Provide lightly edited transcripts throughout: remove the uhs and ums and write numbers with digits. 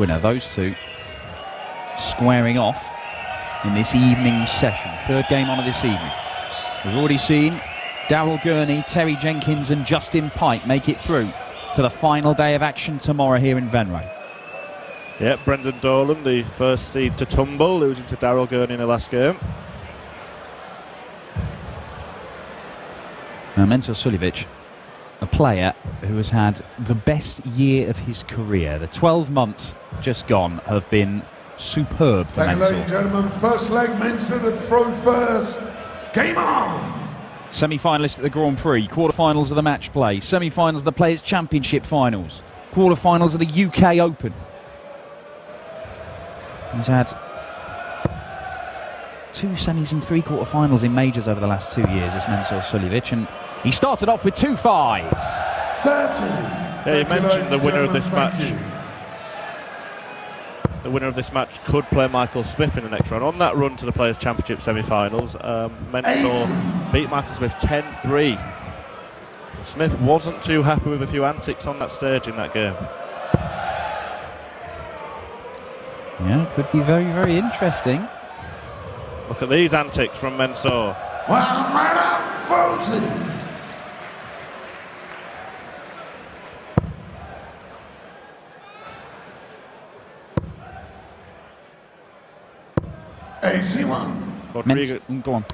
winner. Those two squaring off in this evening's session. Third game on of this evening. We've already seen Daryl Gurney, Terry Jenkins and Justin Pike make it through to the final day of action tomorrow here in Venray. Yeah, Brendan Dolan, the first seed to tumble, losing to Daryl Gurney in the last game. Now, Mensur Suljovic, a player who has had the best year of his career. The 12 months just gone have been superb for Mensur. Ladies and gentlemen, first leg, Mensur to throw first. Game on! Semi-finalist at the Grand Prix, quarter-finals of the match play, semi-finals of the Players' Championship finals, quarter-finals of the UK Open. He's had 2 semis and 3 quarter-finals in majors over the last 2 years as Mensur Suljovic, and he started off with 2 5s. 30. Yeah, you mentioned the winner of this match. The winner of this match could play Michael Smith in the next round. On that run to the Players' Championship semi-finals, Mensur beat Michael Smith 10-3. Smith wasn't too happy with a few antics on that stage in that game. Yeah, could be very, very interesting. Look at these antics from Mensur. 140.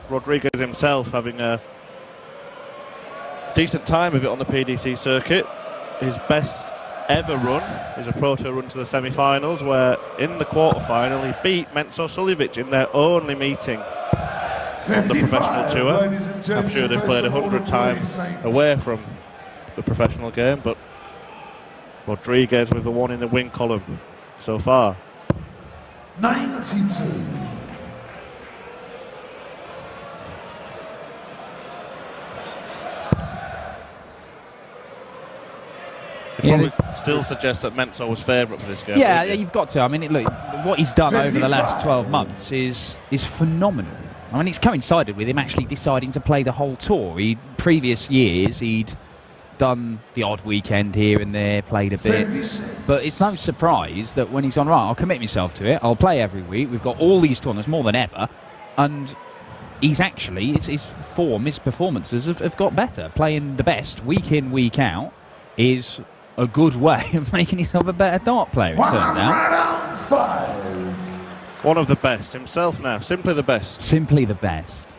Rodriguez himself having a decent time of it on the PDC circuit. His best ever run is a Pro Tour run to the semi-finals, where in the quarter-final he beat Mensur Suljovic in their only meeting on the professional tour. I'm sure they've played 100 times away from the professional game, but Rodriguez with the one in the win column so far. 92. It probably still suggests that Mensur was favourite for this game. Yeah, you've got to. I mean, look, what he's done over the last 12 months is phenomenal. I mean, it's coincided with him actually deciding to play the whole tour. Previous years, he'd done the odd weekend here and there, played a bit. But it's no surprise that when he's on, right, I'll commit myself to it, I'll play every week, we've got all these tournaments, more than ever, and he's actually, his form, his performances have got better. Playing the best, week in, week out, is a good way of making yourself a better dart player, it turns out. 5. One of the best himself now, simply the best. Simply the best.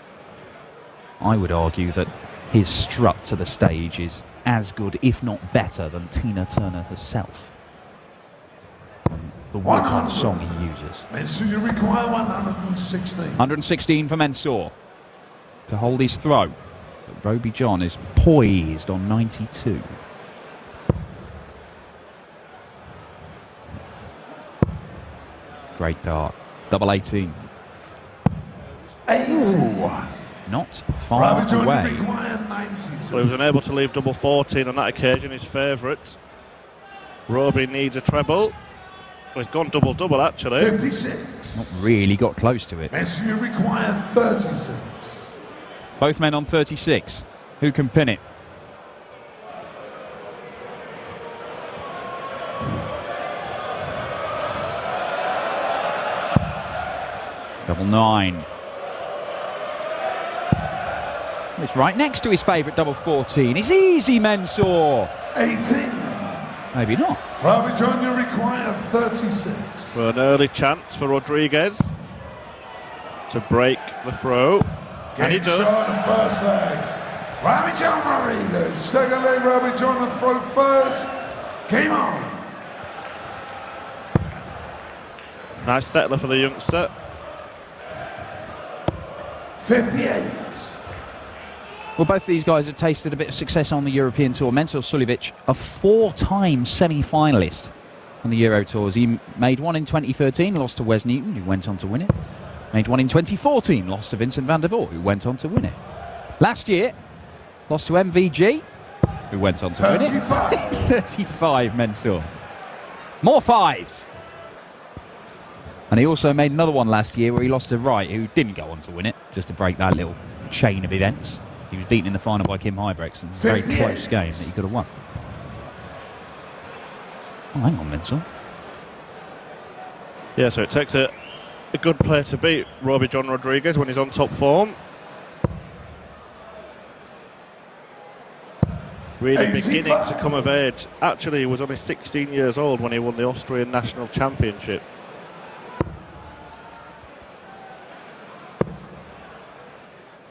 I would argue that his strut to the stage is as good, if not better, than Tina Turner herself. The walk-on song he uses. Mensur, you require 116. 116 for Mensur to hold his throw. But Roby John is poised on 92. Great dart. Double 18. 80. Ooh, not far away. So he was unable to leave double 14 on that occasion, his favourite. Roby needs a treble. Well, he's gone double-double actually. 56. Not really got close to it. Mensur, you require 36. Both men on 36. Who can pin it? Double 9. It's right next to his favourite double 14. It's easy, Mensur. 18. Maybe not. Roby John, you require 36. For an early chance for Rodriguez to break the throw. And he does. Shot the first leg. Roby John Rodriguez. Second leg, Roby John to throw first. Game on. Nice settler for the youngster. 58. Well, both these guys have tasted a bit of success on the European Tour. Mensur Suljovic, a 4-time semi-finalist on the Euro Tours. He made one in 2013, lost to Wes Newton, who went on to win it. Made one in 2014, lost to Vincent van der Voort, who went on to win it. Last year, lost to MVG, who went on to win it. 35, Mensur. More 5s. And he also made another one last year where he lost to Wright, who didn't go on to win it, just to break that little chain of events. He was beaten in the final by Kim Huybrechts, and a very close game that he could have won. Oh, hang on, Mensur. Yeah, so it takes a good player to beat Roby John Rodriguez when he's on top form. Really beginning to come of age. Actually, he was only 16 years old when he won the Austrian National Championship.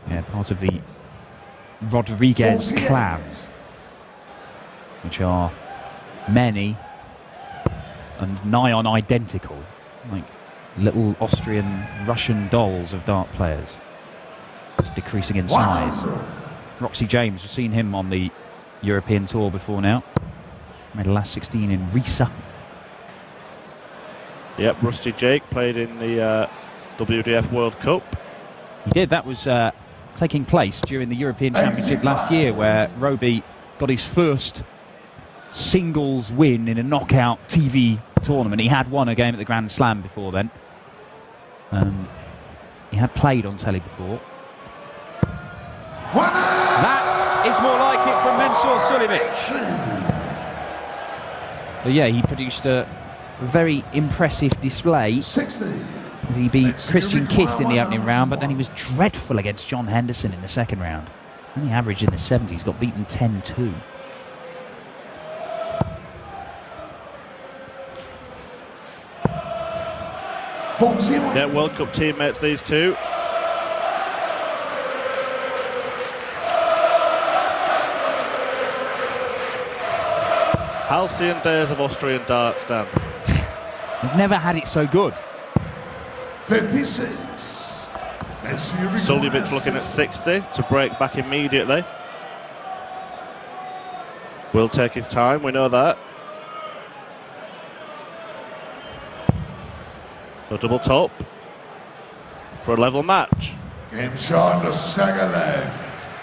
Yeah, part of the Rodriguez clan, which are many and nigh on identical, like little Austrian Russian dolls of dart players, just decreasing in size. Roxy James, we've seen him on the European tour before now. Made a last 16 in Riesa. Yep, Rusty Jake played in the WDF World Cup. He did. That was taking place during the European Championship last year, where Roby got his first singles win in a knockout TV tournament. He had won a game at the Grand Slam before then, and he had played on telly before. That is more like it from Mensur Suljovic. But yeah, he produced a very impressive display. 60. As he beat Christian Kist in the opening round, but then he was dreadful against John Henderson in the second round. Only averaged in the 70s, got beaten 10-2. Yeah, World Cup teammates, these two. Halcyon days of Austrian darts, Dan. They've never had it so good. 56. Suljovic looking at 60 to break back immediately. Will take his time, we know that. A double top for a level match. Game shot on the second leg.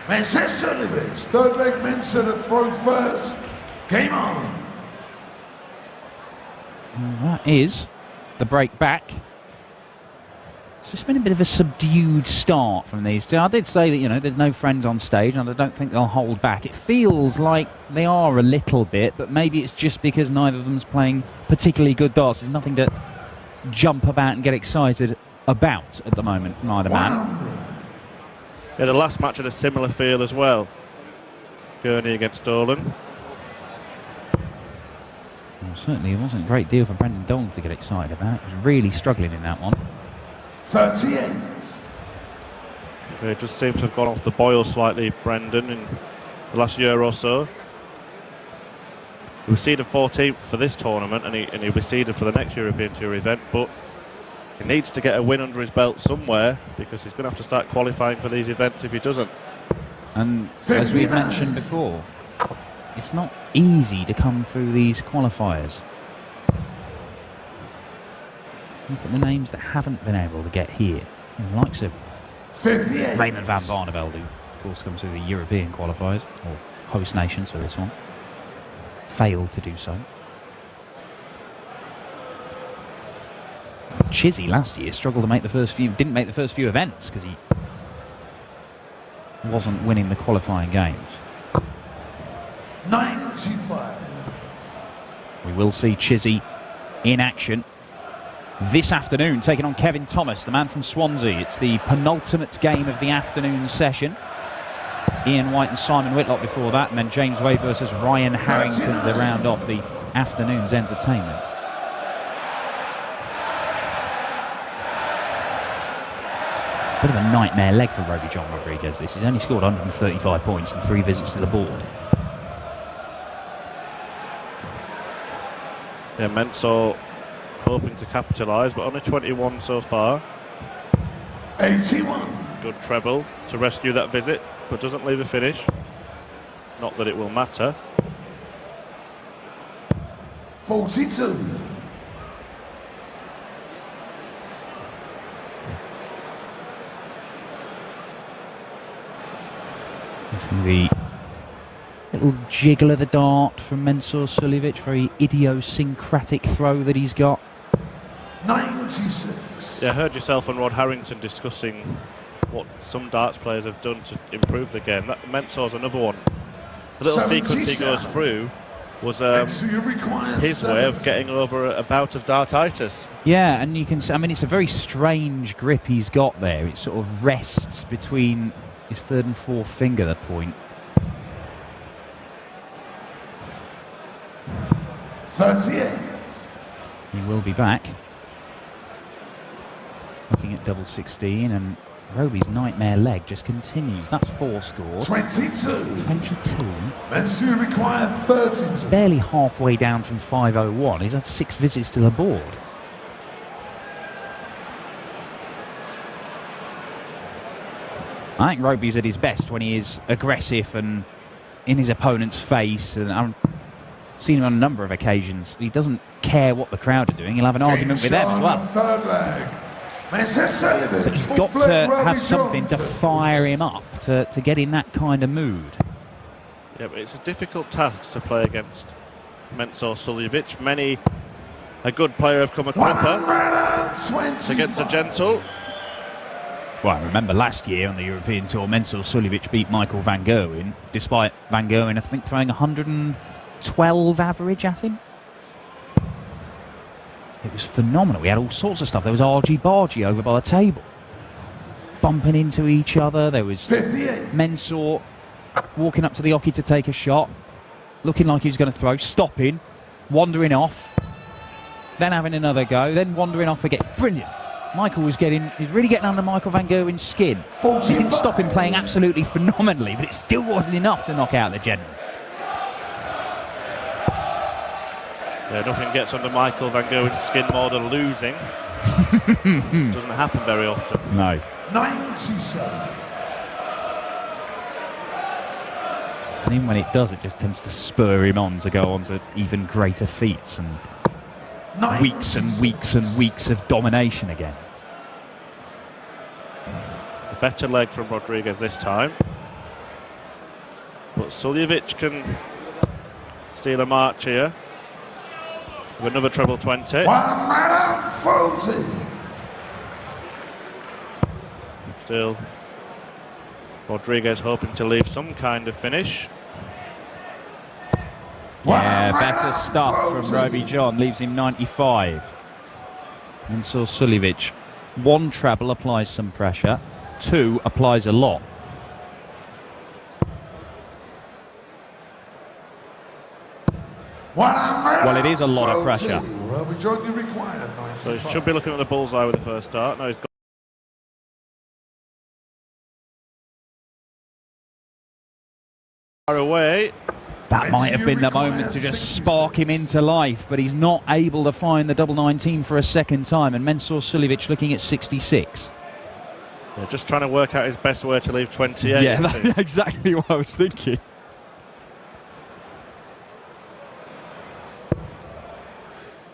Mensur Suljovic. Third leg, Mensur to throw first. Game on. And that is the break back. It's just been a bit of a subdued start from these two. I did say that, you know, there's no friends on stage and I don't think they'll hold back. It feels like they are a little bit, but maybe it's just because neither of them's playing particularly good darts. There's nothing to jump about and get excited about at the moment from either man. Yeah, the last match had a similar feel as well. Gurney against Dolan. Well, certainly it wasn't a great deal for Brendan Dolan to get excited about. He was really struggling in that one. 38. It just seems to have gone off the boil slightly, Brendan, in the last year or so. He was seeded 14th for this tournament, and he'll be seeded for the next European Tour event, but he needs to get a win under his belt somewhere, because he's going to have to start qualifying for these events if he doesn't. And as we've mentioned before, it's not easy to come through these qualifiers. Look at the names that haven't been able to get here. The likes of 58. Raymond van Barneveld, who of course comes through the European qualifiers, or host nations for this one. Failed to do so. Chizzy last year struggled to make the first few, didn't make the first few events because he wasn't winning the qualifying games. 95. We will see Chizzy in action this afternoon, taking on Kevin Thomas, the man from Swansea. It's the penultimate game of the afternoon session. Ian White and Simon Whitlock before that, and then James Wade versus Ryan Harrington to round off the afternoon's entertainment. Bit of a nightmare leg for Roby John Rodriguez. This he's only scored 135 points in 3 visits to the board. Yeah, Mensur hoping to capitalise, but only 21 so far. 81. Good treble to rescue that visit, but doesn't leave a finish. Not that it will matter. 42. The little jiggle of the dart from Mensur Suljovic, very idiosyncratic throw that he's got. 96. Yeah, I heard yourself and Rod Harrington discussing what some darts players have done to improve the game. That Mensur's another one. The little sequence he goes through was So you require his way of 70. getting over a bout of dartitis. Yeah, and you can see, I mean, it's a very strange grip he's got there. It sort of rests between his third and fourth finger, the point. 38. He will be back. Looking at double 16, and Roby's nightmare leg just continues. That's 4 scores. 22. 22. And so you require 32. Barely halfway down from 501. He's had 6 visits to the board. I think Roby's at his best when he is aggressive and in his opponent's face. And I've seen him on a number of occasions. He doesn't care what the crowd are doing. He'll have an argument with them as well. Third leg. But he's got to have something to fire him up to get in that kind of mood. Yeah, but it's a difficult task to play against Mensur Suljovic. Many a good player have come a quicker against a gentle. Well, I remember last year on the European Tour, Mensur Suljovic beat Michael van Gerwen, despite van Gerwen, I think, throwing 112 average at him. It was phenomenal. We had all sorts of stuff. There was argy-bargy over by the table, bumping into each other. There was 58. Mensur walking up to the hockey to take a shot, looking like he was going to throw, stopping, wandering off, then having another go, then wandering off again. Brilliant. Michael was he's really getting under Michael van Gerwen's skin. 45. He didn't stop him playing absolutely phenomenally, but it still wasn't enough to knock out the general. Yeah, nothing gets under Michael van Gerwen's skin more than losing. Doesn't happen very often. No. 97. And even when it does, it just tends to spur him on to go on to even greater feats and weeks and weeks and weeks of domination again. A better leg from Rodriguez this time. But Suljovic can steal a march here. With another treble 20. 140. Still, Rodriguez hoping to leave some kind of finish. Yeah, better stuff from Roby John. Leaves him 95. Mensur Suljovic. 1 treble applies some pressure. 2 applies a lot. Well, it is a lot of pressure. Roby John, you require 95. So he should be looking at the bullseye with the first start. No, he's got far away. That might have been the moment to just spark him into life, but he's not able to find the double 19 for a second time, and Mensur Suljovic looking at 66. Yeah, just trying to work out his best way to leave 28. Yeah, that's exactly what I was thinking.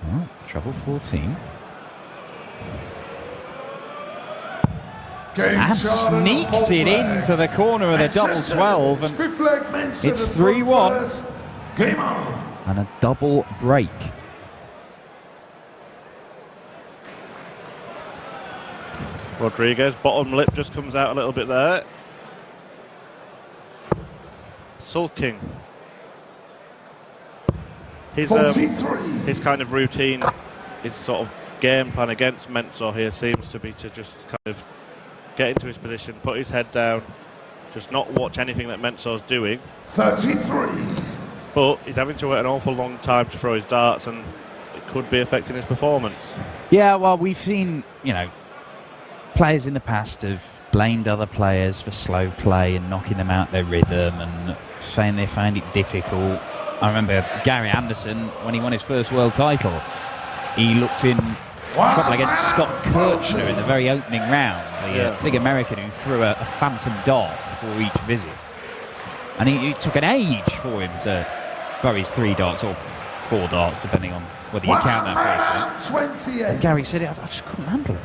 Oh, treble 14. And sneaks it into the corner of the double 12, and it's 3-1. Game on. And a double break. Rodriguez, bottom lip just comes out a little bit there. Sulking. His kind of routine, his sort of game plan against Mensur here seems to be to just kind of get into his position, put his head down, just not watch anything that Mensur's doing. 33. But he's having to wait an awful long time to throw his darts, and it could be affecting his performance. Yeah, well, we've seen, players in the past have blamed other players for slow play and knocking them out their rhythm and saying they found it difficult. I remember Gary Anderson, when he won his first world title, he looked in trouble against Scott Kirchner in the very opening round, the big American who threw a phantom dart before each visit. And it took an age for him to throw his 3 darts, or 4 darts, depending on whether you count that first one. 28. And Gary said, I just couldn't handle it.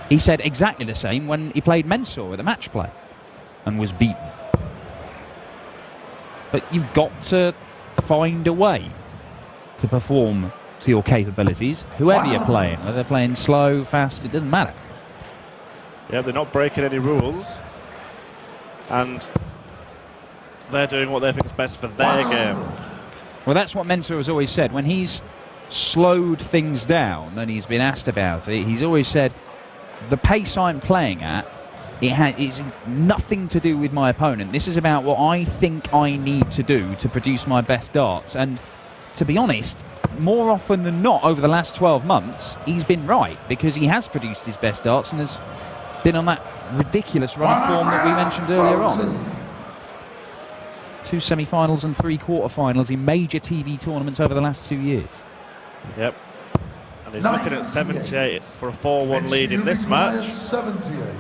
He said exactly the same when he played Mensur with a match play and was beaten. But you've got to find a way to perform to your capabilities, whoever you're playing, whether they're playing slow, fast, it doesn't matter. Yeah, they're not breaking any rules, and they're doing what they think is best for their game. Well, that's what Mensah has always said. When he's slowed things down and he's been asked about it, he's always said, the pace I'm playing at, it's nothing to do with my opponent. This is about what I think I need to do to produce my best darts. And to be honest, more often than not over the last 12 months, he's been right, because he has produced his best darts and has been on that ridiculous run of form that we mentioned earlier on. 2 semi-finals and 3 quarter-finals in major TV tournaments over the last 2 years. Yep. And he's looking at 78 for a 4-1 lead in this match. 78.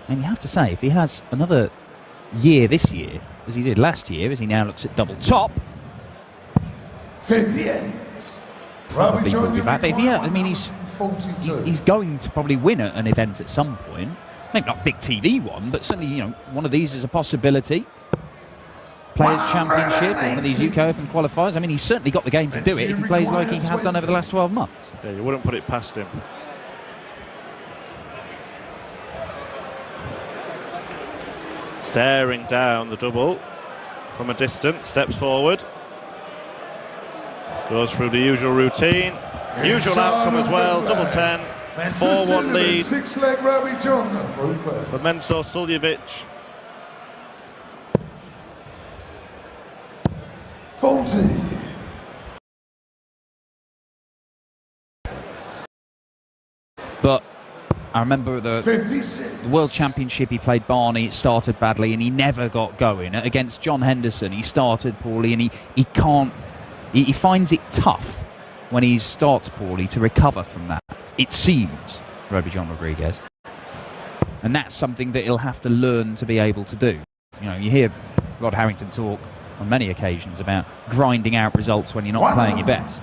And you have to say, if he has another year this year, as he did last year, as he now looks at double top, 58. probably will be back. But if he, I mean, he's going to probably win an event at some point. Maybe not big TV one, but certainly, you know, one of these is a possibility. Players' Championship, or one of these UK Open qualifiers. I mean, he's certainly got the game to do it if he plays like he has done over the last 12 months. Yeah, you wouldn't put it past him. Staring down the double from a distance, steps forward. Goes through the usual routine. Usual outcome as well, double 10. 4-1 lead. 6-leg Robbie John through first. For Mensah Suljovic. 40. But I remember the 56. World Championship, he played Barney, it started badly and he never got going. Against John Henderson, he started poorly and he finds it tough when he starts poorly to recover from that. It seems, Robbie John Rodriguez. And that's something that he'll have to learn to be able to do. You know, you hear Rod Harrington talk on many occasions about grinding out results when you're not playing your best.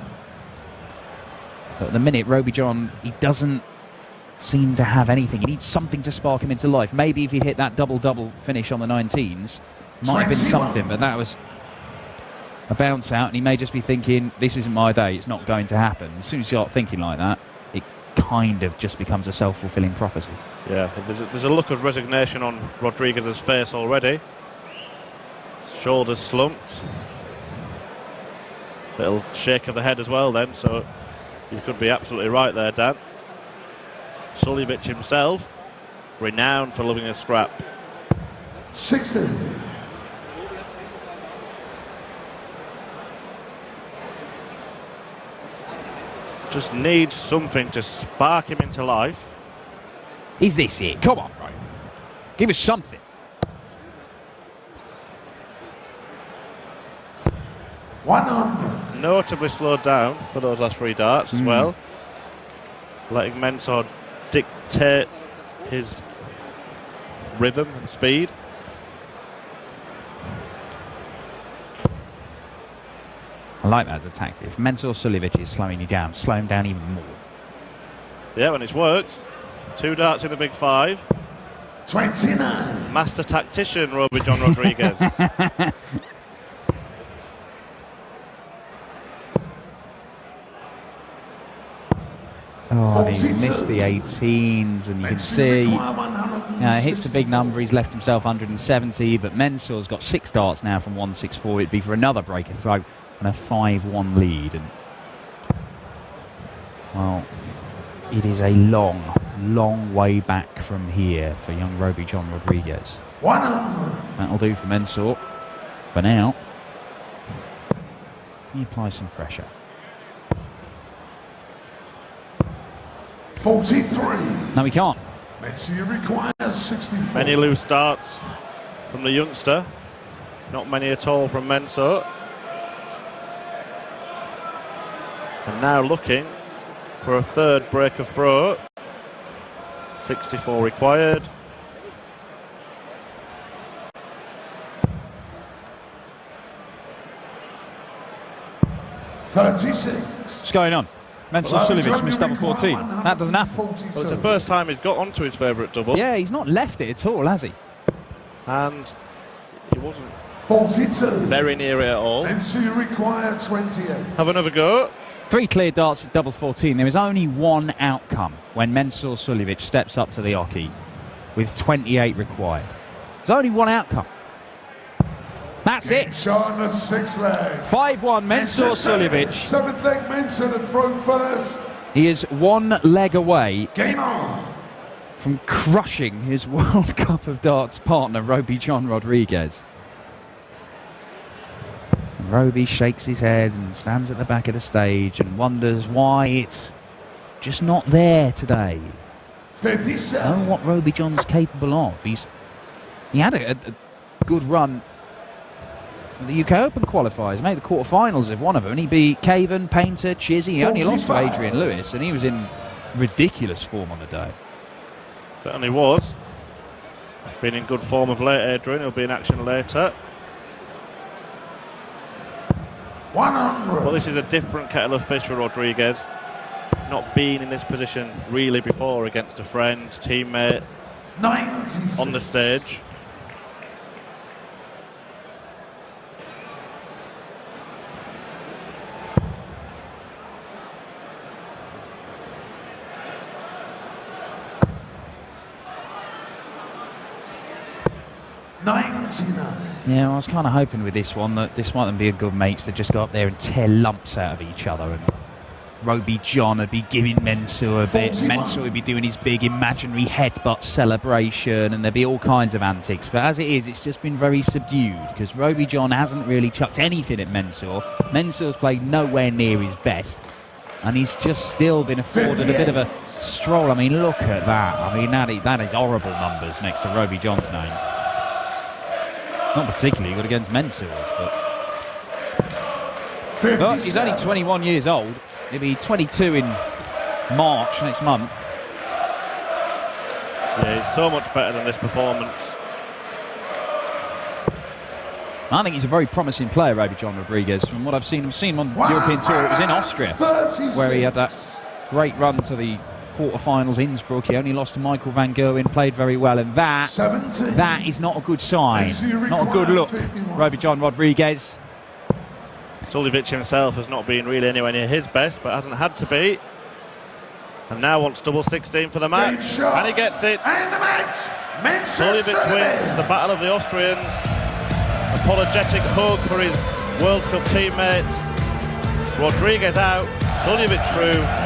But at the minute, Robbie John, he doesn't seem to have anything. He needs something to spark him into life. Maybe if he'd hit that double-double finish on the 19s, might have been something, but that was a bounce out, and he may just be thinking, this isn't my day, it's not going to happen. As soon as you start thinking like that, it kind of just becomes a self-fulfilling prophecy. Yeah, there's a look of resignation on Rodriguez's face already. Shoulders slumped. Little shake of the head as well then, so you could be absolutely right there, Dan. Suljovic himself, renowned for loving a scrap. 60. Just needs something to spark him into life. Is this it? Come on, right? Give us something. Notably slowed down for those last 3 darts as well. Letting Mensah dictate his rhythm and speed. I like that as a tactic. If Mensah Suljovic is slowing you down, slow him down even more. Yeah, and it's worked. 2 darts in the big 5. 29. Master tactician, Robbie John Rodriguez. Oh, and he missed the 18s, and you can see hits the big number. He's left himself 170, but Mensah's got 6 darts now from 164. It'd be for another breaker throw and a 5-1 lead. And well, it is a long, long way back from here for young Robbie John Rodriguez. That'll do for Mensah for now. He applies some pressure. 43. No, he can't. Mensah requires 64. Many loose darts from the youngster. Not many at all from Mensah. And now looking for a 3rd break of throw. 64 required. What's going on? Mensah Suljovic missed double 14. That doesn't happen. Well, it's the first time he's got onto his favourite double. Yeah, he's not left it at all, has he? And he wasn't 42. very near it at all. Mensah required 28. Have another go. 3 clear darts at double 14. There is only one outcome when Mensah Suljovic steps up to the Oki with 28 required. There's only one outcome. That's it. Shot on the 6th leg. 5-1 Mensur Suljovic. 7th leg, Mensur to throw first. He is one leg away Game on. from crushing his World Cup of Darts partner, Roby John Rodriguez. Roby shakes his head and stands at the back of the stage and wonders why it's just not there today. 57. Know what Roby John's capable of. He had a good run with the UK Open qualifiers. Made the quarterfinals of one of them. And he beat Caven, Painter, Chizzy. He only lost to Adrian Lewis, and he was in ridiculous form on the day. Certainly was. Been in good form of late, Adrian. He'll be in action later. 100. Well, this is a different kettle of fish for Rodriguez. Not been in this position really before against a friend, teammate 96. on the stage. Yeah, I was kind of hoping with this one that this might be a good mates to just go up there and tear lumps out of each other. And Roby John would be giving Mensur a bit. Mensur would be doing his big imaginary headbutt celebration, and there'd be all kinds of antics. But as it is, it's just been very subdued because Roby John hasn't really chucked anything at Mensur. Mensur's played nowhere near his best, and he's just still been afforded a bit of a stroll. I mean, look at that. I mean, that is horrible numbers next to Roby John's name. Not particularly good against Mensur's, but he's only 21 years old. He'll be 22 in March next month. Yeah, he's so much better than this performance. I think he's a very promising player, Roby John Rodriguez. From what I've seen him on the European Tour. It was in Austria, 36. where he had that great run to the quarterfinals. Innsbruck. He only lost to Michael van Gerwen. Played very well, and that is not a good sign. Not a good look. 51. Roby John Rodriguez. Suljovic himself has not been really anywhere near his best, but hasn't had to be. And now wants double 16 for the match. And he gets it. And the match. Suljovic wins the Battle of the Austrians. Apologetic hug for his World Cup teammate. Rodriguez out. Suljovic through.